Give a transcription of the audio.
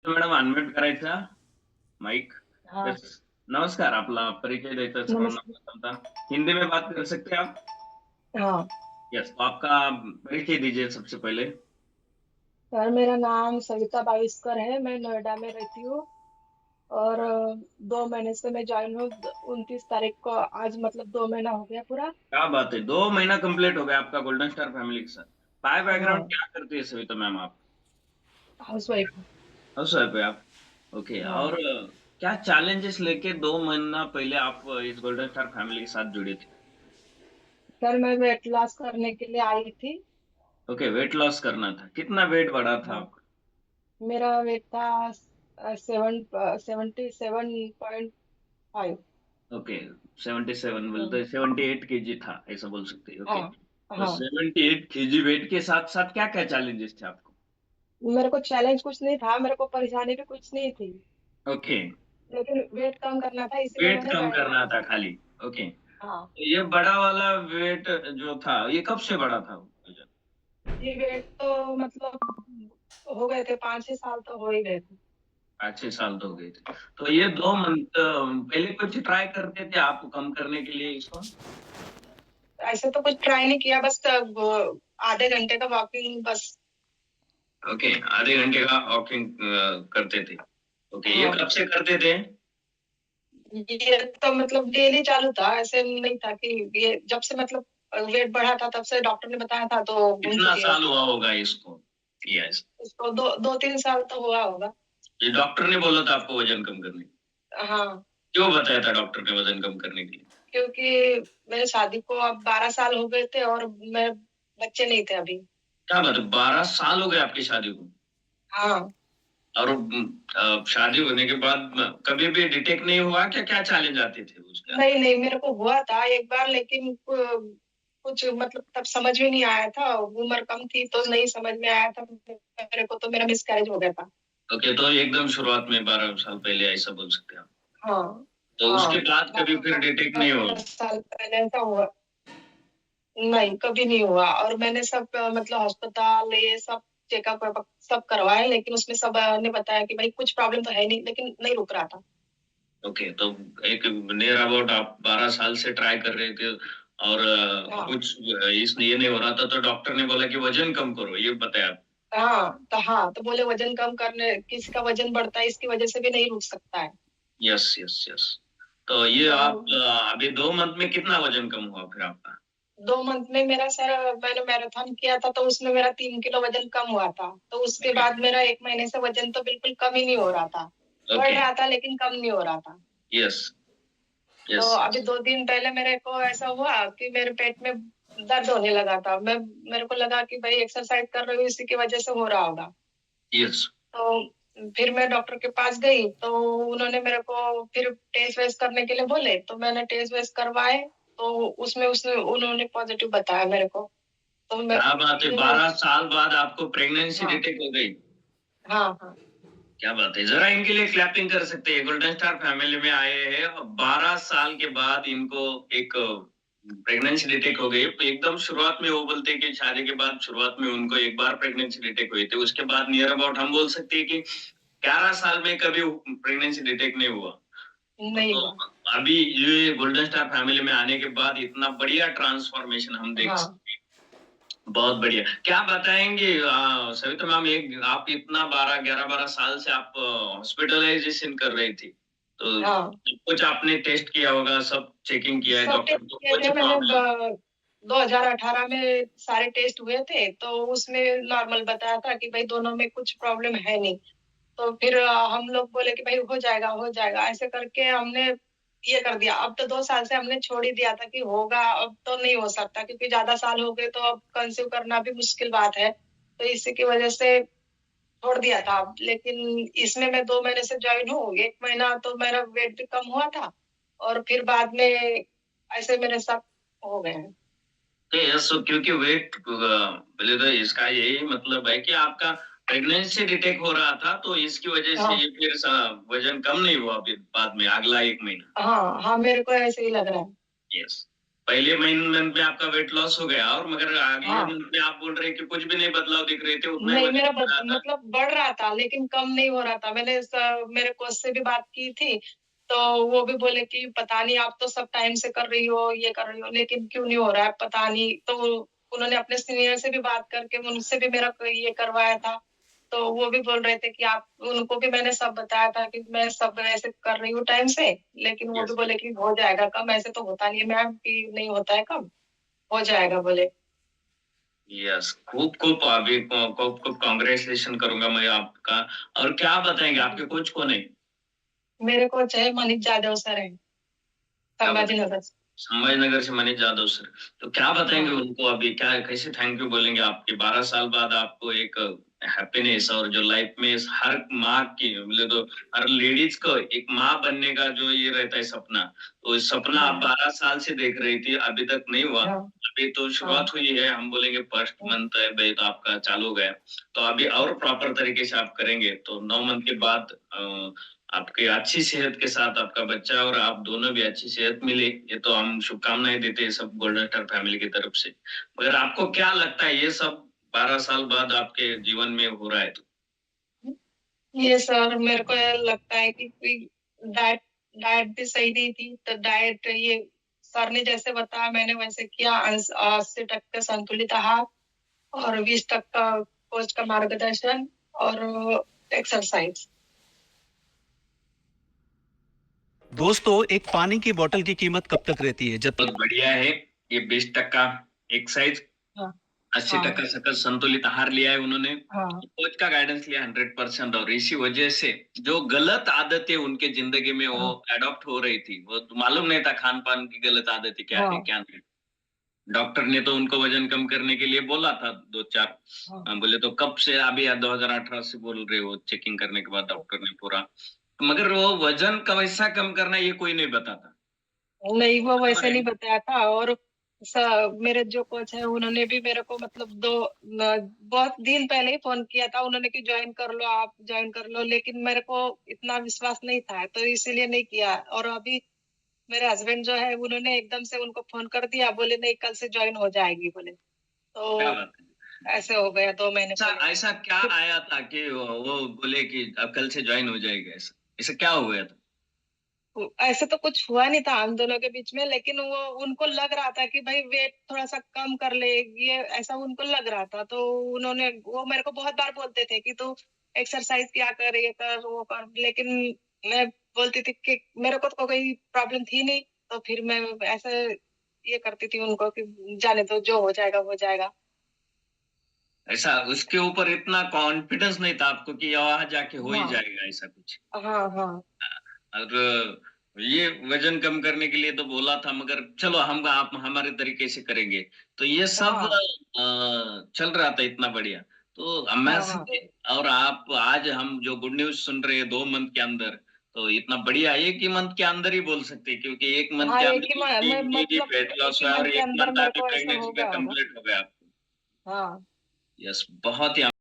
Madam unmute करायचा mic. हाँ, yes. नमस्कार, आपला परिचय द्यायचा है सर्वांना नमस्ते। प्रथमतः। हिंदी में बात कर सकते हैं आप? हाँ, यस, तो आपका परिचय दीजिए सबसे पहले। सर मेरा नाम सविता बाविस्कर है, मैं नोएडा में रहती हूँ और 2 महीने से मैं जॉइन हूँ। 29 तारीख को आज मतलब 2 महीना हो गया पूरा। क्या बात है, 2 महीना कंप्लीट हो गया आपका गोल्डन स्टार फैमिली के साथ। बाय बैकग्राउंड हाँ, क्या करती है सविता मैम आप? हाउसवाइफ हूँ। हाउस वाइफ है आप? ओके। हाँ, और क्या चैलेंजेस लेके 2 महीना पहले आप इस गोल्डन स्टार फैमिली के साथ जुड़े थे? सर मैं वेट लॉस करने के लिए आई थी। ओके, वेट लॉस करना था। कितना वेट बढ़ा था हाँ, आपका? मेरा वेट था 77.5। ओके, 77 हम्म, बोलते 78 केजी था, ऐसा बोल सकते हैं। ओके। हाँ, तो हाँ। 78 केजी वेट के साथ साथ क्या क्या चैलेंजेस थे आपको? मेरे को चैलेंज कुछ नहीं था, मेरे को परेशानी भी कुछ नहीं थी, ओके। लेकिन वेट कम करना था इसीलिए वेट मैंने कम ज्वाइन करना किया। था खाली। ओके। हाँ, तो ये बड़ा वाला वेट जो था, ये कब से बड़ा था वजन? ये वेट तो मतलब हो गए थे, 5-6 साल तो हो ही गए थे। 5-6 साल तो हो गए थे। तो ये दो हाँ, मंथ पहले कुछ ट्राई करते थे आप कम करने के लिए इसको? ऐसे तो कुछ ट्राई नहीं किया, बस आधे घंटे का वॉकिंग बस। ओके, आधे घंटे का वॉकिंग करते थे। ओके, ये हाँ, कब से करते थे? ये तो मतलब डेली चालू था, ऐसे नहीं था कि ये जब से मतलब वेट बढ़ा था तब से डॉक्टर ने बताया था तो घूम कितना चुकी है। साल हुआ होगा इसको? यस। उसको 2-3 साल तो हुआ होगा। ये डॉक्टर ने बोला था आपको वजन कम करने? हाँ, क्यों बताया था डॉक्टर ने वजन कम करने के लिए? क्योंकि मेरे शादी को अब 12 साल हो गए थे और मैं बच्चे नहीं थे अभी। क्या बात है, 12 साल हो गए आपकी शादी को? हाँ, और शादी होने के बाद कभी भी डिटेक्ट नहीं हुआ क्या? क्या चैलेंज आते थे उसके नहीं अंदर? नहीं, मेरे को हुआ था एक बार, लेकिन कुछ मतलब तब समझ में नहीं आया था, उम्र कम थी तो नहीं समझ में आया था मेरे को, तो मेरा मिसकैरेज हो गया था। ओके, तो एकदम शुरुआत में 12 साल पहले ऐसा बोल सकते हैं आप? हाँ, तो उसके हाँ, बाद कभी फिर डिटेक्ट नहीं हुआ? 12 साल पहले ऐसा हुआ। नहीं, कभी नहीं हुआ, और मैंने सब मतलब अस्पताल ये सब चेकअप वेकअप सब करवाए, लेकिन उसमें सब ने बताया कि भाई कुछ प्रॉब्लम तो है नहीं, लेकिन नहीं रुक रहा था। ओके, तो एक नियर अबाउट आप 12 साल से ट्राई कर रहे थे और हाँ, कुछ इस ये नहीं हो रहा था, तो डॉक्टर ने बोला कि वजन कम करो, ये बताया आप? हाँ, तो बोले वजन कम करने, किसी का वजन बढ़ता है इसकी वजह से भी नहीं रुक सकता है। Yes, yes, yes. तो ये तो आप अभी 2 मंथ में कितना वजन कम हुआ फिर आपका? 2 मंथ में मेरा सर, मैंने मैराथन किया था तो उसमें मेरा 3 किलो वजन कम हुआ था, तो उसके ओके। बाद मेरा 1 महीने से वजन तो बिल्कुल कम ही नहीं हो रहा था। बढ़ ओके। रहा था लेकिन कम नहीं हो रहा था। यस, तो यस, अभी यस। 2 दिन पहले मेरे को ऐसा हुआ कि मेरे पेट में दर्द होने लगा था। मेरे को लगा कि भाई एक्सरसाइज कर रही हूँ इसी की वजह से हो रहा होगा। यस। तो फिर मैं डॉक्टर के पास गई तो उन्होंने मेरे को फिर टेस्ट वेस्ट करने के लिए बोले, तो मैंने टेस्ट वेस्ट करवाए। तो उसमें उसने उन्होंने पॉजिटिव बताया मेरे को। तो मैं क्या बात है, इन 12 साल बाद आपको प्रेगनेंसी हाँ, डिटेक्ट हो गई? हाँ, हाँ, क्या बात है, जरा इनके लिए क्लैपिंग कर सकते हैं। गोल्डन स्टार फैमिली में आए हैं और 12 साल के बाद इनको एक प्रेगनेंसी डिटेक्ट हो गई। तो एकदम शुरुआत में वो बोलते हैं कि शादी के बाद शुरुआत में उनको एक बार प्रेगनेंसी डिटेक्ट हुई थी, उसके बाद नियर अबाउट हम बोल सकते हैं कि 11 साल में कभी प्रेगनेंसी डिटेक्ट नहीं हुआ। नहीं तो हुआ। अभी ये गोल्डन स्टार फैमिली में आने के बाद इतना बढ़िया ट्रांसफॉर्मेशन हम देख हाँ, सकते हैं। बहुत बढ़िया। क्या बताएंगे सविता मैम, एक आप इतना 11-12 साल से आप हॉस्पिटलाइजेशन कर रही थी, तो हाँ, कुछ आपने टेस्ट किया होगा, सब चेकिंग किया है सब डॉक्टर, टेस्ट तो किए कुछ थे मैंने। प्रॉब्लम? 2018 में सारे टेस्ट हुए थे तो उसमें नॉर्मल बताया था कि भाई दोनों में कुछ प्रॉब्लम है नहीं। तो फिर हम लोग बोले कि भाई हो जाएगा हो जाएगा, ऐसे करके हमने ये कर दिया। अब तो 2 साल से हमने छोड़ ही दिया था कि होगा, अब तो नहीं हो सकता क्योंकि ज्यादा साल हो गए तो अब कंसीव करना भी मुश्किल बात है, तो इसी की वजह से छोड़ दिया था। लेकिन इसमें मैं 2 महीने से ज्वाइन हूँ, 1 महीना तो मेरा वेट भी कम हुआ था और फिर बाद में ऐसे मेरे साथ हो गए हैं। यस, क्योंकि वेट पहले तो इसका यही मतलब है कि आपका प्रेगनेंसी डिटेक्ट हो रहा था, तो इसकी वजह से हाँ, ये फिर वजन कम नहीं हुआ फिर बाद में अगला 1 महीना। हाँ, हाँ, मेरे को ऐसे ही लग रहा है। यस। पहले मंथ में आपका वेट लॉस हो गया और मगर अगले हाँ। मंथ में आप बोल रहे हैं कि कुछ भी नहीं बदलाव दिख रहे थे, उतना ही नहीं, वजन मेरा बढ़ रहा था। मतलब बढ़ रहा था लेकिन कम नहीं हो रहा था। मैंने मेरे कोच से भी बात की थी, तो वो भी बोले कि पता नहीं, आप तो सब टाइम से कर रही हो, ये कर रही हो, लेकिन क्यों नहीं हो रहा है पता नहीं। तो उन्होंने अपने सीनियर से भी बात करके उनसे भी मेरा ये करवाया था। तो वो भी बोल रहे थे कि आप, उनको भी मैंने सब बताया था कि मैं सब ऐसे कर रही हूँ टाइम से, लेकिन वो भी यस, बोले कि हो जाएगा कम, ऐसे तो होता नहीं है मैम कि नहीं होता है कम, हो जाएगा बोले। यस, खूब खूब अभी खूब खूब कांग्रेचुलेशन करूंगा मैं आपका। और क्या बताएंगे, आपके कोच कौन है? मेरे कोच है मनीष जादव सर है, क्या बताएंगे? संभाजीनगर से। संभाजीनगर से मनीष जादव सर। तो क्या बताएंगे हाँ। उनको, अभी क्या कैसे थैंक यू बोलेंगे? आपके 12 साल बाद आपको एक हैप्पीनेस, और जो लाइफ में हर माँ की बोले तो हर लेडीज को एक माँ बनने का जो ये रहता है सपना, तो इस सपना आप हाँ। 12 साल से देख रही थी, अभी तक नहीं हुआ। हाँ। अभी तो हाँ। शुरुआत हुई है, हम बोलेंगे फर्स्ट मंथ है भाई, तो आपका चालू हो गया। तो अभी और प्रॉपर तरीके से आप करेंगे तो 9 मंथ के बाद आपकी अच्छी सेहत के साथ आपका बच्चा और आप दोनों भी अच्छी सेहत मिले, ये तो हम शुभकामनाएं देते हैं सब गोल्डन स्टार फैमिली की तरफ से। मगर आपको क्या लगता है ये सब 12 साल बाद आपके जीवन में हो रहा है तो? ये सर मेरे को ये लगता है कि डाइट डाइट भी सही नहीं थी, तो डाइट ये सर ने जैसे बताया मैंने वैसे किया। 80% संतुलित आहार और 20% कोच का मार्गदर्शन और एक्सरसाइज। दोस्तों, एक पानी की बोतल की कीमत कब तक रहती है जब बहुत बढ़िया है। ये 20% एक्सरसाइज, हाँ। 80% सकल संतुलित आहार लिया है उन्होंने, हाँ। कोच का गाइडेंस लिया 100%, और इसी वजह से जो गलत आदतें उनके जिंदगी में वो हाँ। एडॉप्ट हो रही थी, वो तो मालूम नहीं था खान पान की गलत आदतें क्या है हाँ। क्या नहीं। डॉक्टर ने तो उनको वजन कम करने के लिए बोला था दो चार। हाँ। बोले तो कब से, अभी 2018 से बोल रहे हो, चेकिंग करने के बाद डॉक्टर ने पूरा, मगर वो वजन का वैसा कम करना ये कोई नहीं बताता। नहीं, वो बराबर वैसे है। नहीं बताया था। और मेरे जो कोच है उन्होंने भी मेरे को मतलब बहुत दिन पहले ही फोन किया था उन्होंने कि ज्वाइन कर लो, आप ज्वाइन कर लो, लेकिन मेरे को इतना विश्वास नहीं था तो इसीलिए नहीं किया। और अभी मेरे हस्बैंड जो है उन्होंने एकदम से उनको फोन कर दिया, बोले नहीं कल से ज्वाइन हो जाएगी बोले। क्या तो बात है? ऐसे हो गया 2 महीने ऐसा पहले। ऐसा क्या आया था कि वो बोले कि अब कल से ज्वाइन हो जाएगा? ऐसा ऐसा क्या हो गया था? ऐसे तो कुछ हुआ नहीं था हम दोनों के बीच में, लेकिन वो उनको लग रहा था कि भाई वेट थोड़ा सा कम कर ले, ये ऐसा उनको लग रहा था। तो उन्होंने, वो मेरे को बहुत बार बोलते थे कि तू एक्सरसाइज क्या कर, ये कर वो कर, लेकिन मैं बोलती थी कि मेरे को तो कोई प्रॉब्लम थी नहीं। तो फिर मैं ऐसे ये करती थी उनको कि जाने दो, जो हो जाएगा हो जाएगा। ऐसा उसके ऊपर इतना कॉन्फिडेंस नहीं था आपको कि वहां जाके हो ही हाँ। जाएगा ऐसा कुछ? हाँ। हाँ। और ये वजन कम करने के लिए तो बोला था, मगर चलो हम आप हमारे तरीके से करेंगे, तो ये सब हाँ। चल रहा था इतना बढ़िया। तो मैं हाँ। हाँ। और आप आज हम जो गुड न्यूज सुन रहे हैं 2 मंथ के अंदर, तो इतना बढ़िया, एक ही मंथ के अंदर ही बोल सकते हैं, क्योंकि एक मंथ हाँ, के एक ही अंदर मैं इमीडिएट मतलब वेट एक लॉस ही हुआ मंथ और के एक अंदर मंथ मेरे अभी को ऐसा हो प्रेगनेंसी का गया होगा। कंप्लीट हो गया आपको। हाँ। यस, बहुत ही